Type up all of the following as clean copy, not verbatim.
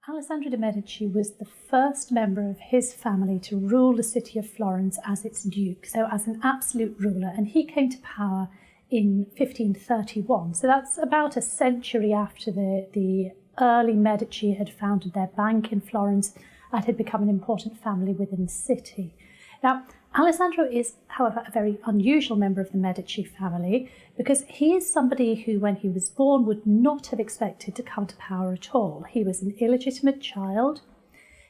Alessandro de Medici was the first member of his family to rule the city of Florence as its duke, so as an absolute ruler, and he came to power in 1531. So that's about a century after the early Medici had founded their bank in Florence and had become an important family within the city. Now, Alessandro is, however, a very unusual member of the Medici family because he is somebody who, when he was born, would not have expected to come to power at all. He was an illegitimate child.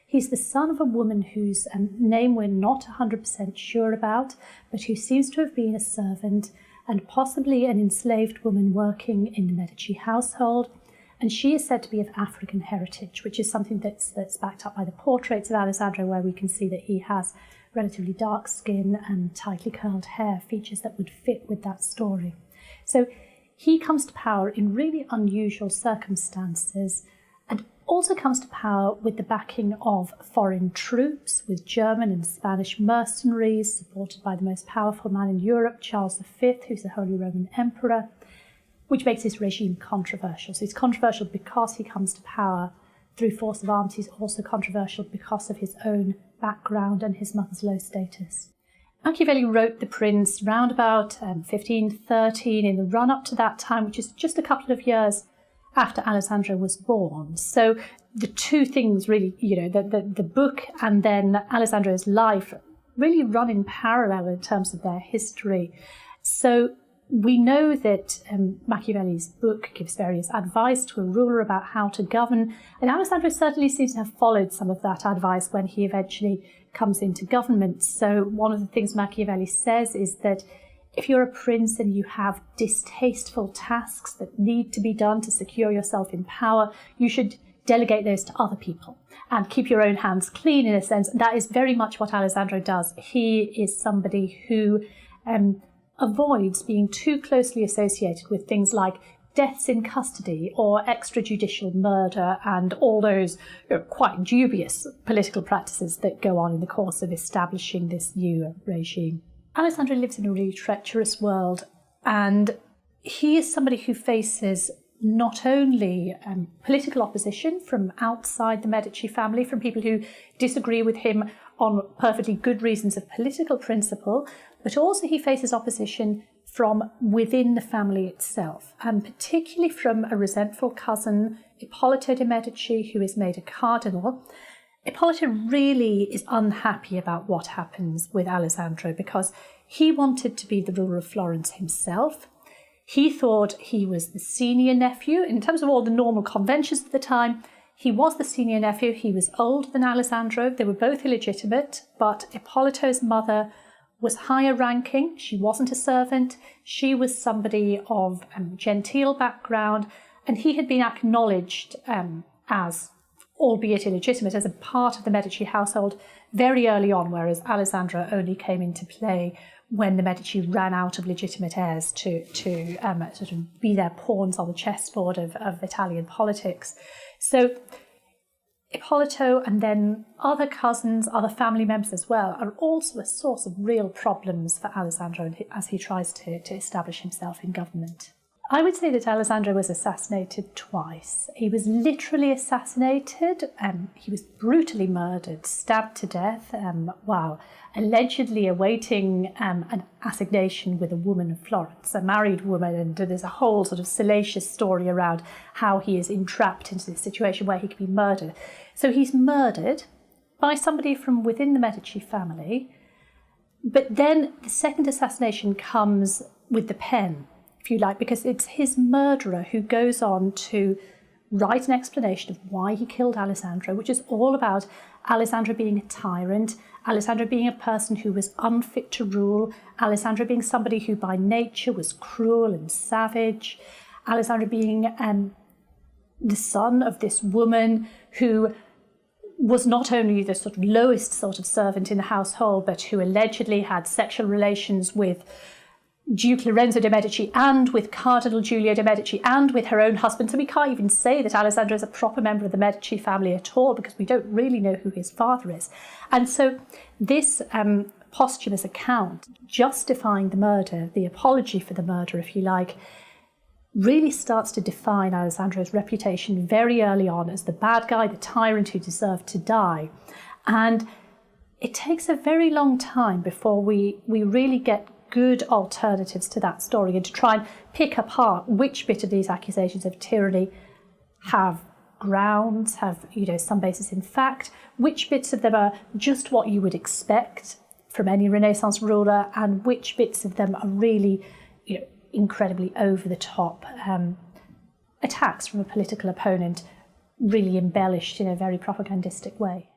He's the son of a woman whose name we're not 100% sure about, but who seems to have been a servant and possibly an enslaved woman working in the Medici household. And she is said to be of African heritage, which is something that's backed up by the portraits of Alessandro, where we can see that he has relatively dark skin and tightly curled hair, features that would fit with that story. So he comes to power in really unusual circumstances and also comes to power with the backing of foreign troops, with German and Spanish mercenaries, supported by the most powerful man in Europe, Charles V, who's the Holy Roman Emperor, which makes his regime controversial. So he's controversial because he comes to power through force of arms. He's also controversial because of his own background and his mother's low status. Machiavelli wrote The Prince round about 1513, in the run-up to that time, which is just a couple of years after Alessandro was born. So the two things really, the book and then Alessandro's life really run in parallel in terms of their history. So we know that Machiavelli's book gives various advice to a ruler about how to govern, and Alessandro certainly seems to have followed some of that advice when he eventually comes into government. So one of the things Machiavelli says is that if you're a prince and you have distasteful tasks that need to be done to secure yourself in power, you should delegate those to other people and keep your own hands clean, in a sense. That is very much what Alessandro does. He is somebody who avoids being too closely associated with things like deaths in custody or extrajudicial murder and all those quite dubious political practices that go on in the course of establishing this new regime. Alessandro lives in a really treacherous world, and he is somebody who faces not only political opposition from outside the Medici family, from people who disagree with him on perfectly good reasons of political principle, but also he faces opposition from within the family itself, and particularly from a resentful cousin, Ippolito de Medici, who is made a cardinal. Ippolito really is unhappy about what happens with Alessandro because he wanted to be the ruler of Florence himself. He thought he was the senior nephew. In terms of all the normal conventions of the time, he was the senior nephew. He was older than Alessandro. They were both illegitimate, but Ippolito's mother was higher ranking. She wasn't a servant. She was somebody of genteel background, and he had been acknowledged as, albeit illegitimate, as a part of the Medici household very early on, whereas Alessandro only came into play when the Medici ran out of legitimate heirs to sort of be their pawns on the chessboard of Italian politics. So Ippolito and then other cousins, other family members as well, are also a source of real problems for Alessandro as he tries to establish himself in government. I would say that Alessandro was assassinated twice. He was literally assassinated. He was brutally murdered, stabbed to death, while allegedly awaiting an assignation with a woman of Florence, a married woman, and there's a whole sort of salacious story around how he is entrapped into this situation where he could be murdered. So he's murdered by somebody from within the Medici family, but then the second assassination comes with the pen, if you like, because it's his murderer who goes on to write an explanation of why he killed Alessandro, which is all about Alessandro being a tyrant, Alessandro being a person who was unfit to rule, Alessandro being somebody who by nature was cruel and savage, Alessandro being the son of this woman who was not only the sort of lowest sort of servant in the household, but who allegedly had sexual relations with Duke Lorenzo de Medici and with Cardinal Giulio de Medici and with her own husband. So we can't even say that Alessandro is a proper member of the Medici family at all, because we don't really know who his father is. And so this posthumous account justifying the murder, the apology for the murder, if you like, really starts to define Alessandro's reputation very early on as the bad guy, the tyrant who deserved to die. And it takes a very long time before we really get good alternatives to that story and to try and pick apart which bit of these accusations of tyranny have grounds, have some basis in fact, which bits of them are just what you would expect from any Renaissance ruler, and which bits of them are really incredibly over the top attacks from a political opponent, really embellished in a very propagandistic way.